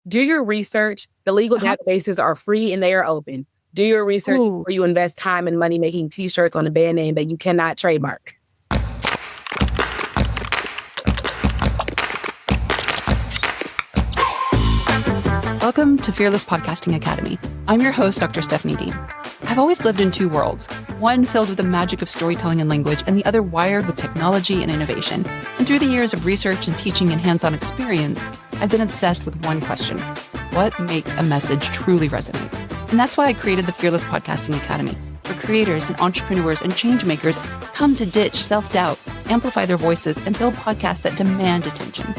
do your research. The legal databases are free and they are open. Do your research before you invest time and money making t-shirts on a band name that you cannot trademark. Welcome to Fearless Podcasting Academy. I'm your host, Dr. Stephanie Dean. I've always lived in two worlds, one filled with the magic of storytelling and language, and the other wired with technology and innovation. And through the years of research and teaching and hands-on experience, I've been obsessed with one question: what makes a message truly resonate? And that's why I created the Fearless Podcasting Academy, where creators and entrepreneurs and change makers come to ditch self-doubt, amplify their voices, and build podcasts that demand attention.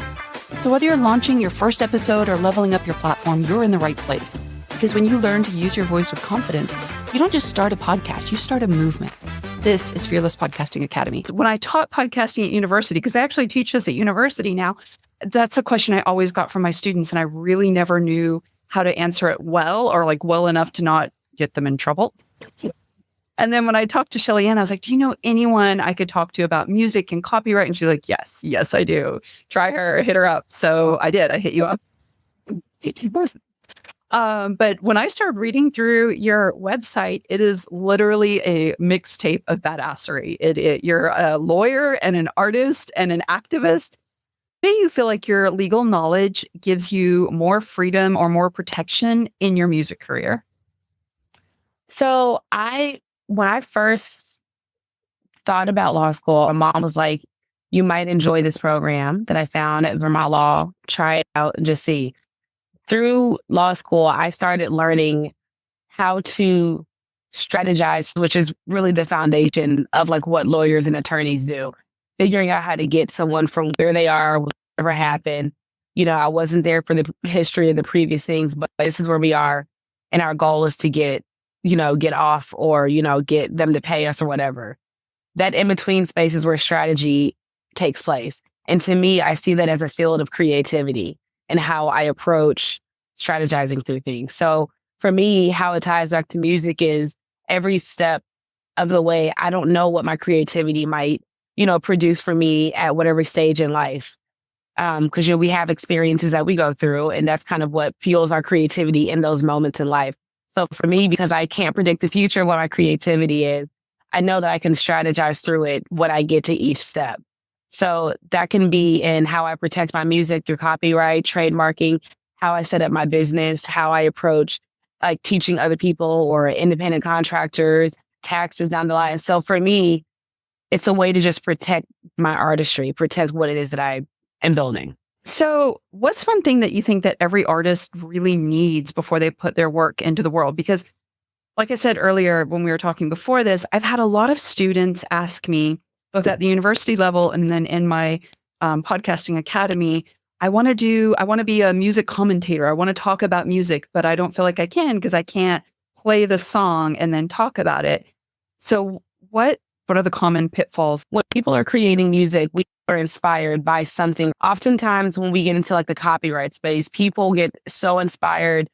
So whether you're launching your first episode or leveling up your platform, you're in the right place. Because when you learn to use your voice with confidence, you don't just start a podcast, you start a movement. This is Fearless Podcasting Academy. When I taught podcasting at university, because I actually teach this at university now, that's a question I always got from my students, and I really never knew how to answer it well, or like well enough to not get them in trouble. And then when I talked to Shelly Ann, I was like, do you know anyone I could talk to about music and copyright? And she's like, yes, I do. Try her, hit her up. So I did. I hit you up. But when I started reading through your website, it is literally a mixtape of badassery. You're a lawyer and an artist and an activist. Do you feel like your legal knowledge gives you more freedom or more protection in your music career? So when I first thought about law school, my mom was like, you might enjoy this program that I found at Vermont Law. Try it out and just see. Through law school, I started learning how to strategize, which is really the foundation of like what lawyers and attorneys do. Figuring out how to get someone from where they are, whatever happened. You know, I wasn't there for the history of the previous things, but this is where we are. And our goal is to get off or, get them to pay us or whatever. That in-between space is where strategy takes place. And to me, I see that as a field of creativity and how I approach strategizing through things. So for me, how it ties back to music is every step of the way, I don't know what my creativity might, produce for me at whatever stage in life. Because, we have experiences that we go through, and that's kind of what fuels our creativity in those moments in life. So for me, because I can't predict the future of what my creativity is, I know that I can strategize through it when I get to each step. So that can be in how I protect my music through copyright, trademarking, how I set up my business, how I approach like teaching other people or independent contractors, taxes down the line. So for me, it's a way to just protect my artistry, protect what it is that I am building. So what's one thing that you think that every artist really needs before they put their work into the world? Because like I said earlier, when we were talking before this, I've had a lot of students ask me, both at the university level and then in my podcasting academy, I want to be a music commentator. I want to talk about music, but I don't feel like I can because I can't play the song and then talk about it. So what are the common pitfalls? When people are creating music, we are inspired by something. Oftentimes when we get into like the copyright space, people get so inspired,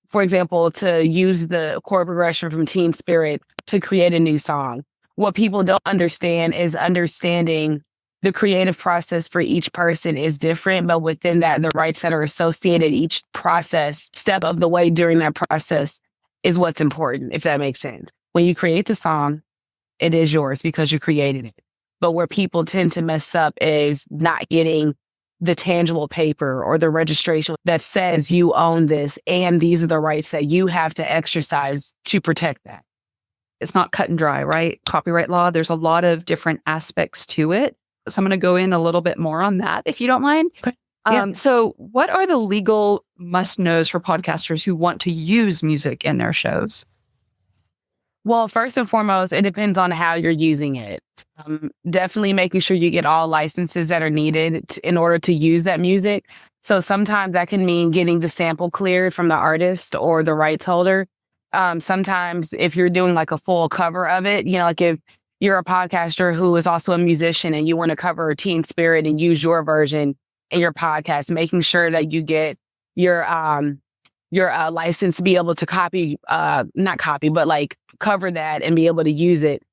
for example, to use the chord progression from Teen Spirit to create a new song. What people don't understand is understanding the creative process for each person is different, but within that, the rights that are associated each process, step of the way during that process is what's important, if that makes sense. When you create the song, it is yours because you created it. But where people tend to mess up is not getting the tangible paper or the registration that says you own this and these are the rights that you have to exercise to protect that. It's not cut and dry, right? Copyright law, there's a lot of different aspects to it. So I'm going to go in a little bit more on that, if you don't mind. Okay. Yeah. So what are the legal must-knows for podcasters who want to use music in their shows? Well, first and foremost, it depends on how you're using it. Definitely making sure you get all licenses that are needed in order to use that music. So sometimes that can mean getting the sample cleared from the artist or the rights holder. Sometimes if you're doing like a full cover of it, like if you're a podcaster who is also a musician and you want to cover Teen Spirit and use your version in your podcast, making sure that you get your license to be able to not copy, but like cover that and be able to use it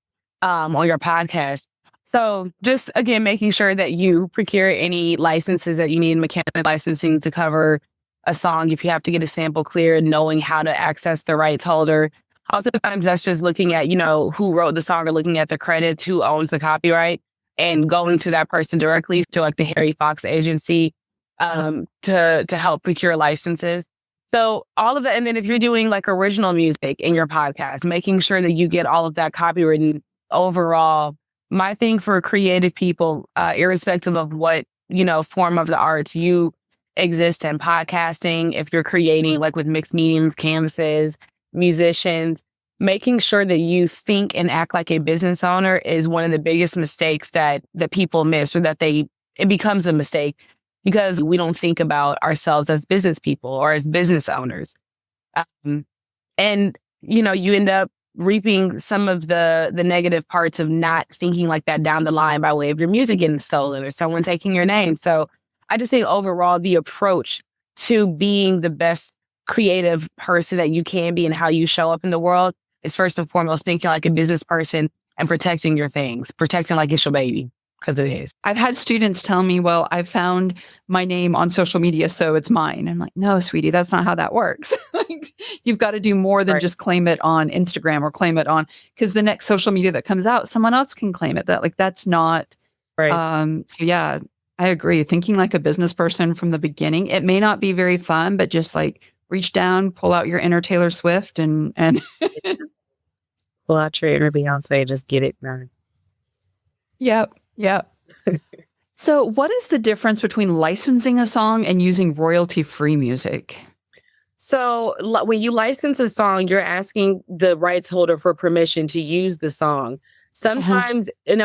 on your podcast. So just, again, making sure that you procure any licenses that you need, mechanic licensing to cover a song, if you have to get a sample clear, knowing how to access the rights holder. Oftentimes that's just looking at, who wrote the song or looking at the credits, who owns the copyright, and going to that person directly to like the Harry Fox agency to help procure licenses. So all of that. And then if you're doing like original music in your podcast, making sure that you get all of that copywritten overall. My thing for creative people, irrespective of what, form of the arts you exist in, podcasting, if you're creating like with mixed mediums, canvases, musicians, making sure that you think and act like a business owner is one of the biggest mistakes that people miss, or that it becomes a mistake because we don't think about ourselves as business people or as business owners. And, you end up reaping some of the negative parts of not thinking like that down the line by way of your music getting stolen or someone taking your name. So I just think overall, the approach to being the best creative person that you can be and how you show up in the world is first and foremost thinking like a business person and protecting your things, protecting like it's your baby, because it is. I've had students tell me, well, I found my name on social media, so it's mine. I'm like, no, sweetie, that's not how that works. Like, you've got to do more than just claim it on Instagram or claim it on, because the next social media that comes out, someone else can claim it. That's not. Right. So yeah, I agree. Thinking like a business person from the beginning, it may not be very fun, but just like reach down, pull out your inner Taylor Swift and pull out your inner Beyoncé, just get it done. Yep. So what is the difference between licensing a song and using royalty-free music? So when you license a song, you're asking the rights holder for permission to use the song. Sometimes, and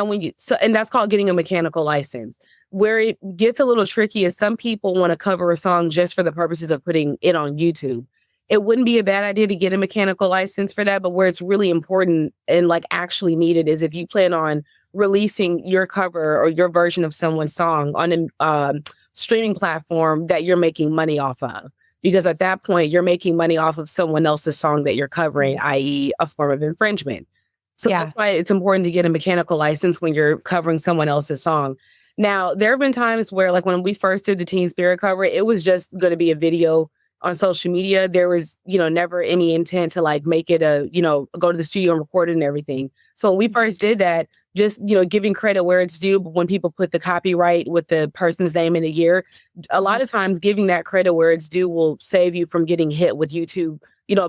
that's called getting a mechanical license. Where it gets a little tricky is some people want to cover a song just for the purposes of putting it on YouTube. It wouldn't be a bad idea to get a mechanical license for that, but where it's really important and like actually needed is if you plan on releasing your cover or your version of someone's song on a streaming platform that you're making money off of. Because at that point, you're making money off of someone else's song that you're covering, i.e. a form of infringement. So that's why it's important to get a mechanical license when you're covering someone else's song. Now, there have been times where, like when we first did the Teen Spirit cover, it was just going to be a video on social media. There was, never any intent to like make it go to the studio and record it and everything. So when we first did that, just, giving credit where it's due, but when people put the copyright with the person's name in the year, a lot of times giving that credit where it's due will save you from getting hit with YouTube,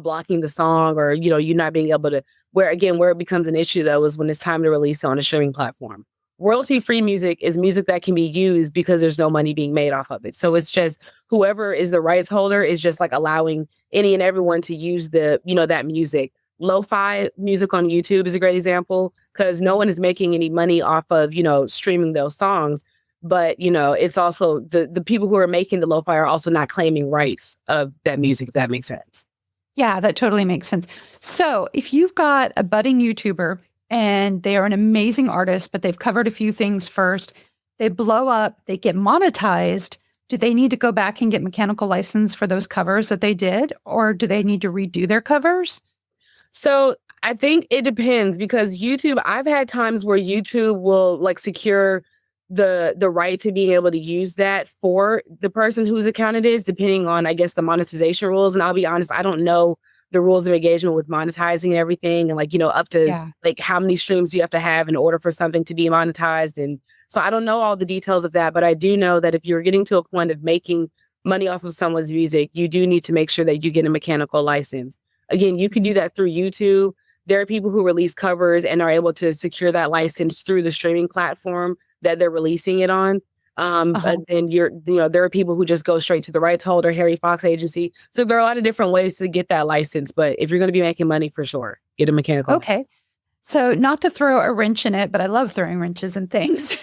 blocking the song or, you not being able to, where it becomes an issue though, is when it's time to release it on a streaming platform. Royalty-free music is music that can be used because there's no money being made off of it. So it's just whoever is the rights holder is just like allowing any and everyone to use the, that music. Lo-fi music on YouTube is a great example because no one is making any money off of, streaming those songs. But, it's also the people who are making the lo-fi are also not claiming rights of that music, if that makes sense. Yeah, that totally makes sense. So if you've got a budding YouTuber and they are an amazing artist, but they've covered a few things first, they blow up, they get monetized, do they need to go back and get mechanical license for those covers that they did? Or do they need to redo their covers? So I think it depends because YouTube, I've had times where YouTube will like secure the right to being able to use that for the person whose account it is, depending on, I guess, the monetization rules. And I'll be honest, I don't know the rules of engagement with monetizing and everything and like, up to like how many streams you have to have in order for something to be monetized. And so I don't know all the details of that, but I do know that if you're getting to a point of making money off of someone's music, you do need to make sure that you get a mechanical license. Again, you can do that through YouTube. There are people who release covers and are able to secure that license through the streaming platform that they're releasing it on. But then there are people who just go straight to the rights holder, Harry Fox agency. So there are a lot of different ways to get that license. But if you're going to be making money, for sure, get a mechanical. Okay. So not to throw a wrench in it, but I love throwing wrenches in things.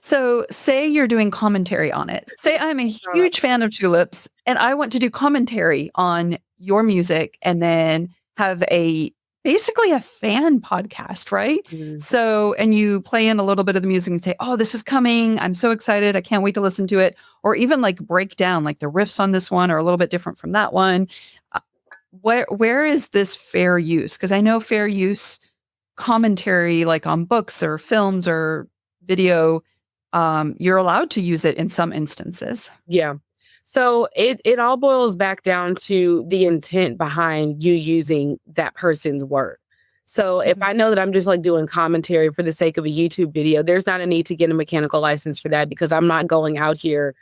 So say you're doing commentary on it. Say I'm a huge fan of Tulips and I want to do commentary on your music and then have basically a fan podcast, right? Mm-hmm. So, and you play in a little bit of the music and say, oh, this is coming. I'm so excited. I can't wait to listen to it. Or even like break down like the riffs on this one are a little bit different from that one. Where is this fair use? Because I know fair use commentary, like on books or films or video, you're allowed to use it in some instances. Yeah. So it all boils back down to the intent behind you using that person's work. So if Mhm. I know that I'm just like doing commentary for the sake of a YouTube video, there's not a need to get a mechanical license for that because I'm not going out here,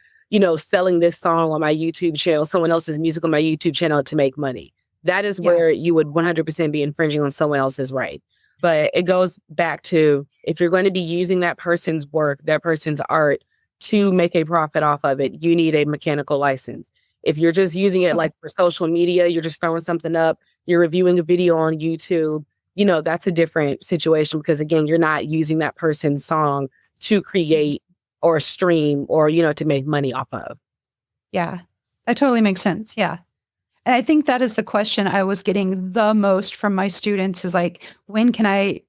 selling this song on my YouTube channel, someone else's music on my YouTube channel to make money. That is Yeah. where you would 100% be infringing on someone else's right. But it goes back to if you're going to be using that person's work, that person's art, to make a profit off of it, you need a mechanical license. If you're just using it Okay. like for social media, you're just throwing something up, you're reviewing a video on YouTube, that's a different situation because again, you're not using that person's song to Mhm. create or stream or, to make money off of. Yeah. That totally makes sense. Yeah. And I think that is the question I was getting the most from my students is like, when can I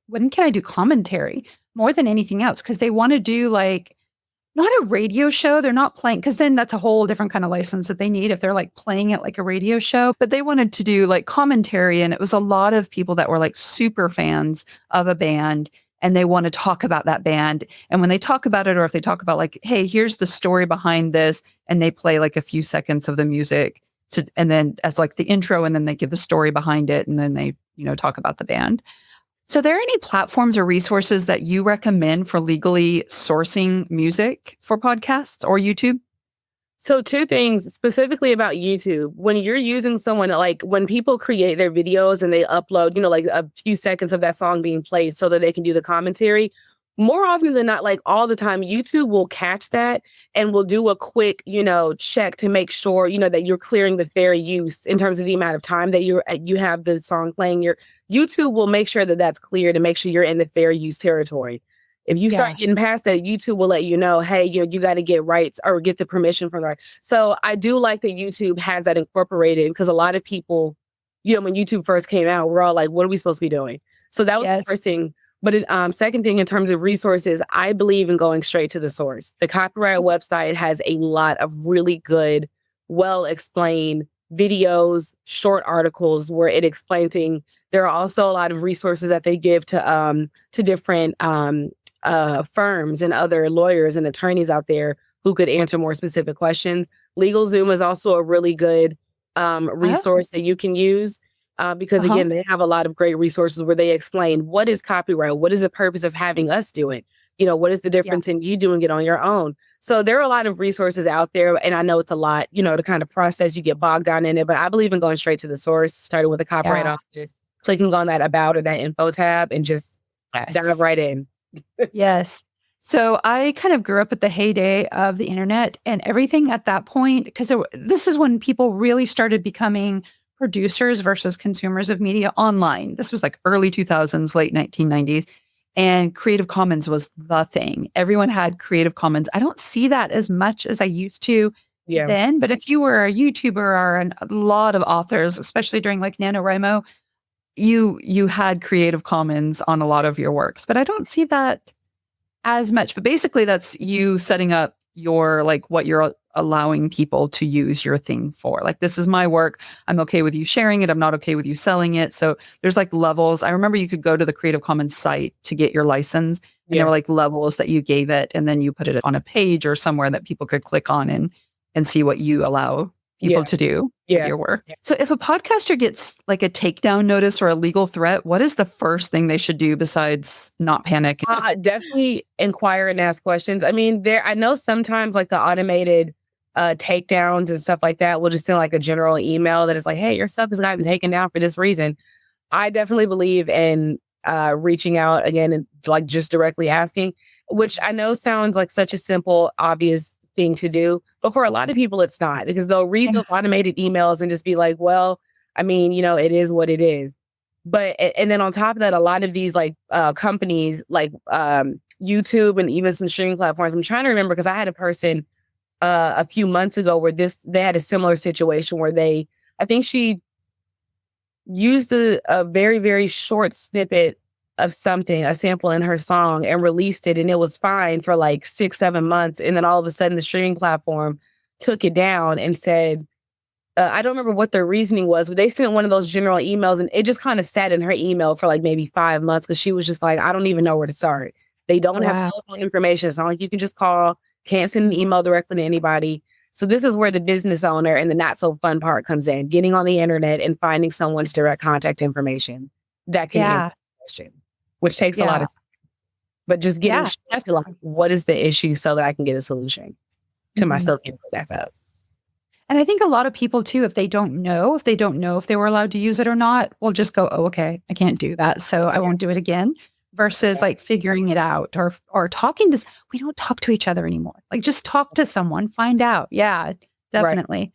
do commentary more than anything else? Because they want to do like not a radio show. They're not playing because then that's a whole different kind of license that they need if they're like playing it like a radio show. But they wanted to do like commentary, and it was a lot of people that were like super fans of a band and they want to talk about that band. And when they talk about it, or if they talk about like, hey, here's the story behind this, and they play like a few seconds of the music and then as like the intro, and then they give the story behind it, and then they, talk about the band. So, are there any platforms or resources that you recommend for legally sourcing music for podcasts or YouTube? So two things specifically about YouTube. When you're using someone like when people create their videos and they upload, like a few seconds of that song being played so that they can do the commentary, more often than not, like all the time, YouTube will catch that and will do a quick, check to make sure, that you're clearing the fair use in terms of the amount of time that you have the song playing. Your YouTube will make sure that that's clear to make sure you're in the fair use territory. If you start Yeah. getting past that, YouTube will let you know, hey, you got to get rights or get the permission from the right. So I do like that YouTube has that incorporated because a lot of people, when YouTube first came out, we're all like, what are we supposed to be doing? So that was the first Yes. thing. But second thing, in terms of resources, I believe in going straight to the source. The copyright website has a lot of really good, well explained videos, short articles where it explains things. There are also a lot of resources that they give to different firms and other lawyers and attorneys out there who could answer more specific questions. LegalZoom is also a really good Oh, resource that you can use because, uh-huh. again, they have a lot of great resources where they explain what is copyright, what is the purpose of having us do it, what is the Yeah. difference in you doing it on your own. So there are a lot of resources out there, and I know it's a lot, to kind of process. You get bogged down in it, but I believe in going straight to the source, starting with the copyright Yeah. office, clicking on that about or that info tab, and just dive Yes. right in. Yes. So I kind of grew up at the heyday of the internet and everything at that point, because this is when people really started becoming producers versus consumers of media online. This was like early 2000s, late 1990s. And Creative Commons was the thing. Everyone had Creative Commons. I don't see that as much as I used to Yeah. then, but if you were a YouTuber or a lot of authors, especially during like NaNoWriMo, you had Creative Commons on a lot of your works. But I don't see that as much, but basically that's you setting up your like what you're allowing people to use your thing for. Like this is my work. I'm okay with you sharing it. I'm not okay with you selling it. So there's like levels. I remember you could go to the Creative Commons site to get your license and there Yeah. were like levels that you gave it and then you put it on a page or somewhere that people could click on and see what you allow Yeah. people to do with Yeah. your work. So if a podcaster gets like a takedown notice or a legal threat, what is the first thing they should do besides not panic? Definitely inquire and ask questions. I mean, I know sometimes like the automated takedowns and stuff like that will just send like a general email that is like, hey, your stuff has gotten taken down for this reason. I definitely believe in reaching out again and like just directly asking, which I know sounds like such a simple, obvious thing to do. But for a lot of people, it's not because they'll read Yeah. those automated emails and just be like, well, I mean, it is what it is. But and then on top of that, a lot of these like companies like YouTube and even some streaming platforms. I'm trying to remember because I had a person a few months ago where they had a similar situation where I think she used a very very short snippet of something, a sample in her song, and released it, and it was fine for like 6 7 months, and then all of a sudden the streaming platform took it down and said I don't remember what their reasoning was, but they sent one of those general emails and it just kind of sat in her email for like maybe 5 months because she was just like, I don't even know where to start. They Oh, don't have wow. telephone information. It's not like you can just call, can't send an email directly to anybody. So this is where the business owner and the not so fun part comes in, getting on the internet and finding someone's direct contact information that can answer Yeah. the question, which takes a lot Yeah. of time. But just getting Yeah. straight to like, what is the issue so that I can get a solution to Mhm. myself getting back up. And I think a lot of people too, if they don't know if they were allowed to use it or not, will just go, oh, okay, I can't do that. So I won't do it again versus like figuring it out or talking to, we don't talk to each other anymore. Like just talk to someone, find out. Yeah, Right. definitely.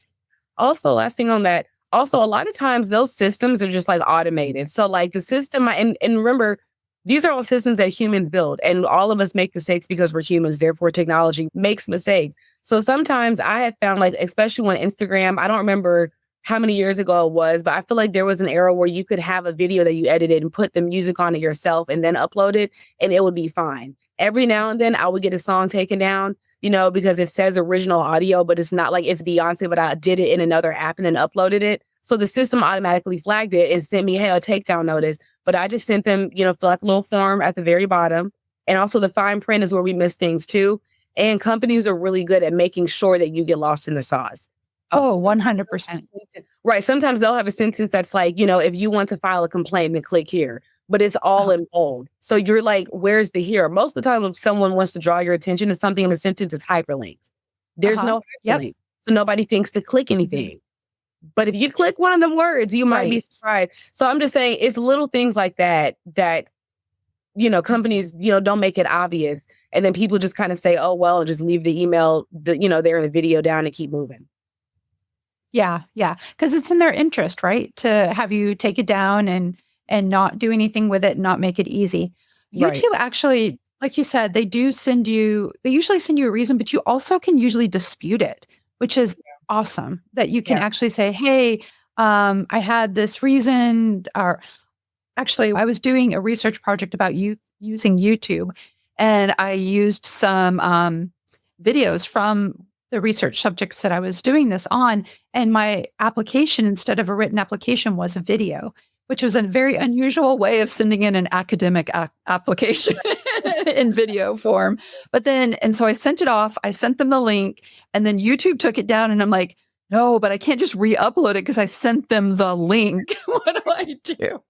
Also, last thing on that, also a lot of times those systems are just like automated. So like the system, and remember, these are all systems that humans build, and all of us make mistakes because we're humans. Therefore, technology makes mistakes. So sometimes I have found, like, especially on Instagram, I don't remember how many years ago it was, but I feel like there was an era where you could have a video that you edited and put the music on it yourself and then upload it, and it would be fine. Every now and then I would get a song taken down, because it says original audio, but it's not like it's Beyoncé, but I did it in another app and then uploaded it. So the system automatically flagged it and sent me, hey, a takedown notice. But I just sent them, fill out a little form at the very bottom. And also the fine print is where we miss things too. And companies are really good at making sure that you get lost in the sauce. Oh, 100%. Right. Sometimes they'll have a sentence that's like, if you want to file a complaint, then click here. But it's all in bold. So you're like, where's the here? Most of the time, if someone wants to draw your attention to something in the sentence, it's hyperlinked. There's no Yep. hyperlink. So nobody thinks to click anything. But if you click one of them words, you might be Right. surprised. So I'm just saying it's little things like that, companies, don't make it obvious. And then people just kind of say, oh, well, just leave the email, there in the video down and keep moving. Yeah. Yeah. Because it's in their interest, right? To have you take it down and not do anything with it and not make it easy. Right. YouTube actually, like you said, they usually send you a reason, but you also can usually dispute it, which is awesome that you can actually say, hey, I had this reason, or actually I was doing a research project about you using YouTube, and I used some videos from the research subjects that I was doing this on. And my application, instead of a written application, was a video, which was a very unusual way of sending in an academic application in video form. And so I sent it off, I sent them the link, and then YouTube took it down, and I'm like, no, but I can't just re-upload it because I sent them the link. What do I do?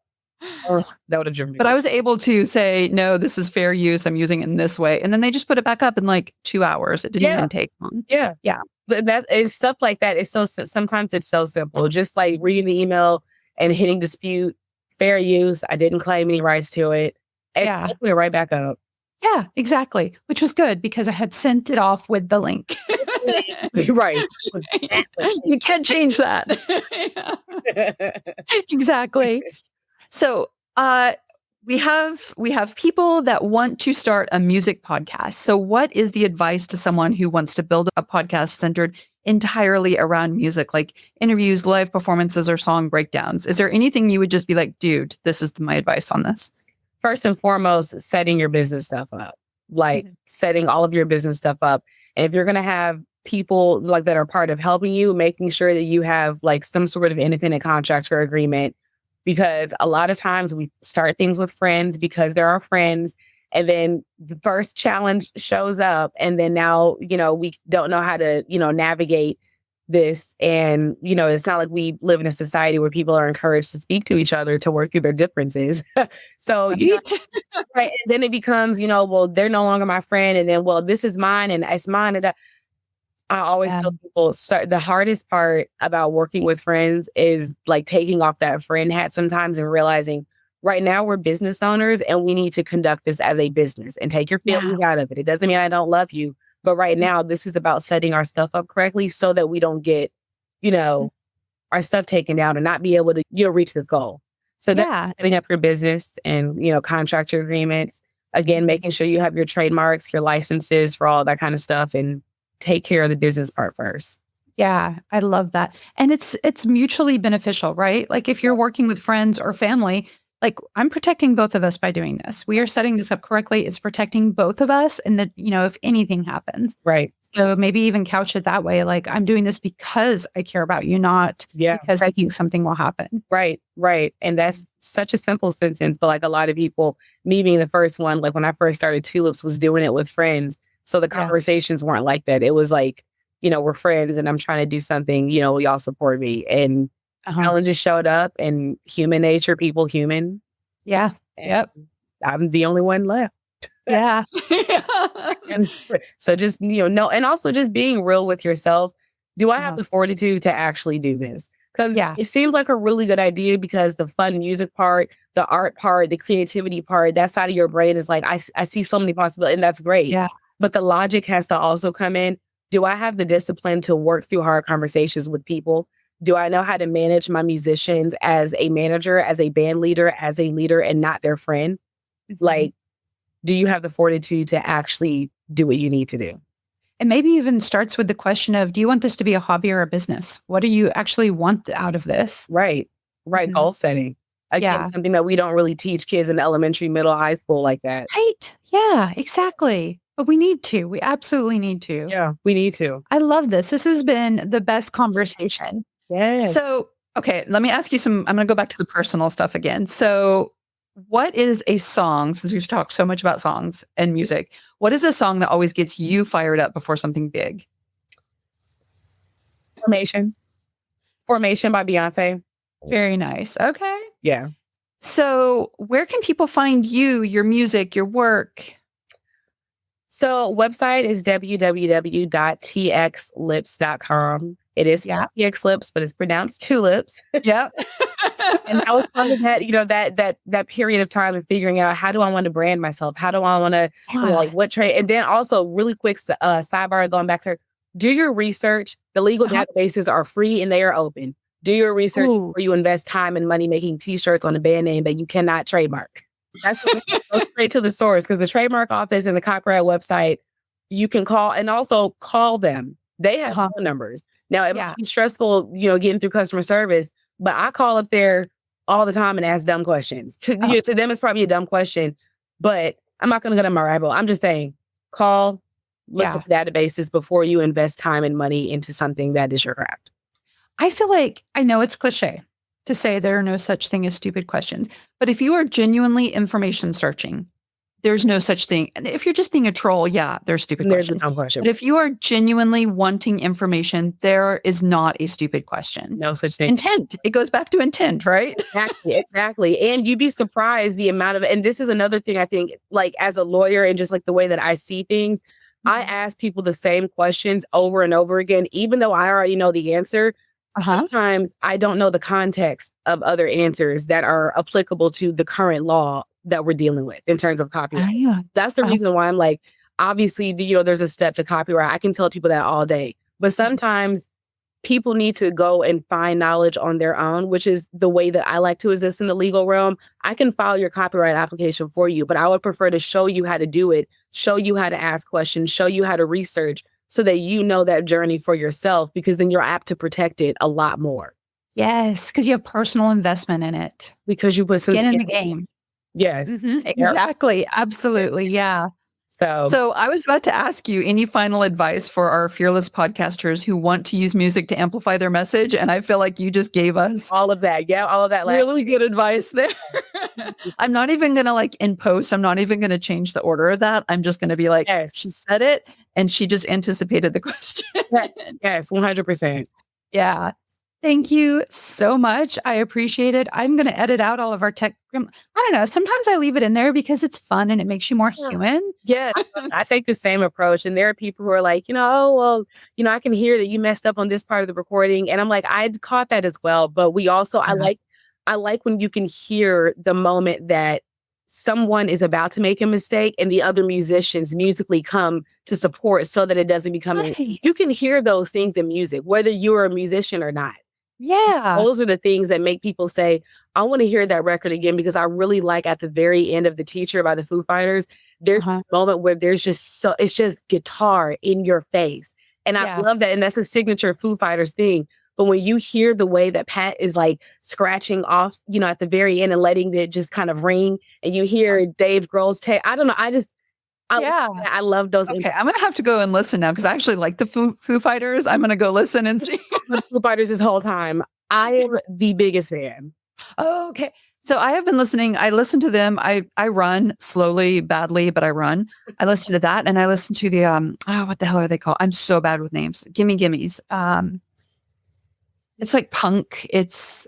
Oh, that would have driven me. But I was able to say, no, this is fair use. I'm using it in this way. And then they just put it back up in like 2 hours. It didn't even take long. Yeah. Yeah. That is stuff like that. It's sometimes it's so simple. Just like reading the email and hitting dispute, fair use. I didn't claim any rights to it. And put it right back up. Yeah, exactly. Which was good because I had sent it off with the link. Right. You can't change that. Exactly. So we have people that want to start a music podcast. So what is the advice to someone who wants to build a podcast centered entirely around music, like interviews, live performances, or song breakdowns? Is there anything you would just be like, dude, this is my advice on this? First and foremost, setting your business stuff up, like setting all of your business stuff up. And if you're going to have people like that are part of helping you, making sure that you have like some sort of independent contractor agreement, because a lot of times we start things with friends because they're our friends. And then the first challenge shows up. And then now, we don't know how to, navigate this. And, it's not like we live in a society where people are encouraged to speak to each other to work through their differences. So, right. And then it becomes, well, they're no longer my friend. And then, well, this is mine and it's mine. And I always tell people the hardest part about working with friends is like taking off that friend hat sometimes and realizing right now we're business owners and we need to conduct this as a business and take your feelings out of it. It doesn't mean I don't love you, but right now this is about setting our stuff up correctly so that we don't get, our stuff taken down and not be able to, reach this goal. So that's setting up your business and, contractor agreements, again, making sure you have your trademarks, your licenses for all that kind of stuff, and take care of the business part first. Yeah, I love that. And it's mutually beneficial, right? Like if you're working with friends or family, like I'm protecting both of us by doing this. We are setting this up correctly. It's protecting both of us. And that, if anything happens. Right. So maybe even couch it that way. Like I'm doing this because I care about you, not because I think something will happen. Right. Right. And that's such a simple sentence. But like a lot of people, me being the first one, like when I first started Tulips, was doing it with friends. So the conversations weren't like that. It was like, we're friends and I'm trying to do something, y'all support me. And challenges showed up and human nature, people human. Yeah. And Yep. I'm the only one left. Yeah. And so just, no, and also just being real with yourself. Do I have the fortitude to actually do this? Because it seems like a really good idea because the fun music part, the art part, the creativity part, that side of your brain is like, I see so many possibilities and that's great. Yeah. But the logic has to also come in. Do I have the discipline to work through hard conversations with people? Do I know how to manage my musicians as a manager, as a band leader, as a leader, and not their friend? Like, do you have the fortitude to actually do what you need to do? And maybe even starts with the question of, do you want this to be a hobby or a business? What do you actually want out of this? Right. Goal setting. Again, something that we don't really teach kids in elementary, middle, high school like that. Right. Yeah, exactly. But we need to. We absolutely need to. Yeah, we need to. I love this. This has been the best conversation. Yeah. So, okay, let me ask you I'm going to go back to the personal stuff again. So, what is a song, since we've talked so much about songs and music, what is a song that always gets you fired up before something big? Formation by Beyoncé. Very nice. Okay. Yeah. So where can people find you, your music, your work? So website is www.txlips.com. It is TX Lips, but it's pronounced tulips. Yep. And that was part of that, that period of time of figuring out, how do I want to brand myself? How do I want to, like, what trade? And then also really quick sidebar going back to, do your research. The legal databases are free and they are open. Do your research before you invest time and money making t-shirts on a band name that you cannot trademark. That's what go straight to the source, because the trademark office and the copyright website, you can call, and also call them. They have phone numbers. Now, it might be stressful, getting through customer service, but I call up there all the time and ask dumb questions. To them, it's probably a dumb question, but I'm not going to go down my rabbit hole. I'm just saying, call, look at the databases before you invest time and money into something that is your craft. I feel like, I know it's cliche to say there are no such thing as stupid questions, but if you are genuinely information searching, there's no such thing. And if you're just being a troll, there's stupid questions. But if you are genuinely wanting information, there is not a stupid question. No such thing. Intent. It goes back to intent, right? Exactly. And you'd be surprised the amount of, and this is another thing I think, like, as a lawyer and just like the way that I see things, I ask people the same questions over and over again, even though I already know the answer. Sometimes I don't know the context of other answers that are applicable to the current law that we're dealing with in terms of copyright. That's the reason why I'm like, obviously, there's a step to copyright. I can tell people that all day. But sometimes people need to go and find knowledge on their own, which is the way that I like to exist in the legal realm. I can file your copyright application for you, but I would prefer to show you how to do it, show you how to ask questions, show you how to research, so that you know that journey for yourself, because then you're apt to protect it a lot more. Yes, because you have personal investment in it. Because you put some skin in the game. Yes. Exactly. Yep. Absolutely. Yeah. So I was about to ask you, any final advice for our fearless podcasters who want to use music to amplify their message? And I feel like you just gave us all of that. Yeah, all of that. Really good advice there. I'm not even going to in post, I'm not even going to change the order of that. I'm just going to be like, she said it and she just anticipated the question. Yes, 100%. Yeah. Thank you so much. I appreciate it. I'm going to edit out all of our tech. I don't know. Sometimes I leave it in there because it's fun and it makes you more human. Yeah, I take the same approach. And there are people who are like, oh, well, I can hear that you messed up on this part of the recording. And I'm like, I caught that as well. But we also, I like when you can hear the moment that someone is about to make a mistake and the other musicians musically come to support so that it doesn't become, you can hear those things in music, whether you're a musician or not. Yeah. Those are the things that make people say, I want to hear that record again, because I really like at the very end of The Teacher by the Foo Fighters, there's a moment where there's it's just guitar in your face. And I love that. And that's a signature Foo Fighters thing. But when you hear the way that Pat is like scratching off, at the very end and letting it just kind of ring, and you hear Dave Grohl's take, I don't know. I love those. Okay, I'm going to have to go and listen now because I actually like the Foo Fighters. I'm going to go listen and see. Foo Fighters this whole time. I am the biggest fan. Oh, okay. So I have been listening. I listen to them. I run slowly, badly, but I run. I listen to that, and I listen to the what the hell are they called? I'm so bad with names. Gimme Gimmes. It's like punk. It's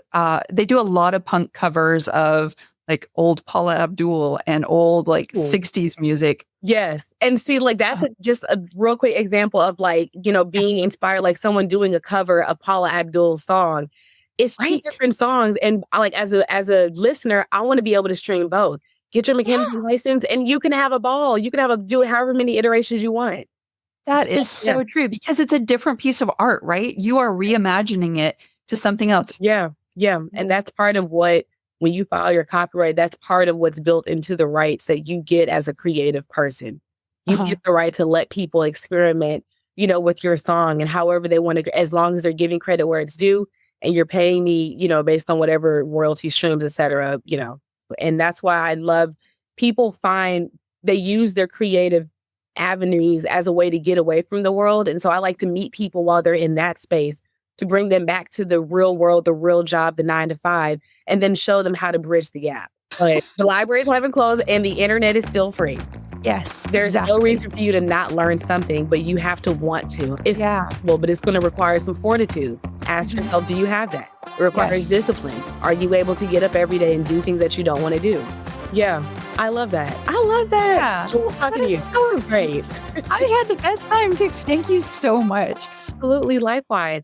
they do a lot of punk covers of like old Paula Abdul and old like Cool. 60s music. Yes. And see, like, that's just a real quick example of like, being inspired, like someone doing a cover of Paula Abdul's song. It's two Right. different songs. And I like, as a listener, I want to be able to stream both. Get your mechanical license and you can have a ball. You can do it however many iterations you want. That is so true because it's a different piece of art, right? You are reimagining it to something else. Yeah. Yeah. And that's part of what, when you file your copyright, that's part of what's built into the rights that you get as a creative person. You get the right to let people experiment, with your song and however they want to, as long as they're giving credit where it's due and you're paying me, based on whatever royalty streams, et cetera, and that's why I love people they use their creative avenues as a way to get away from the world. And so I like to meet people while they're in that space to bring them back to the real world, the real job, the 9 to 5, and then show them how to bridge the gap. Like, the libraries haven't closed and the internet is still free. Yes, There's no reason for you to not learn something, but you have to want to. It's possible, but it's going to require some fortitude. Ask yourself, do you have that? It requires discipline. Are you able to get up every day and do things that you don't want to do? Yeah, I love that. I love that. Yeah, Cool talking to you. So great. I had the best time too. Thank you so much. Absolutely, likewise.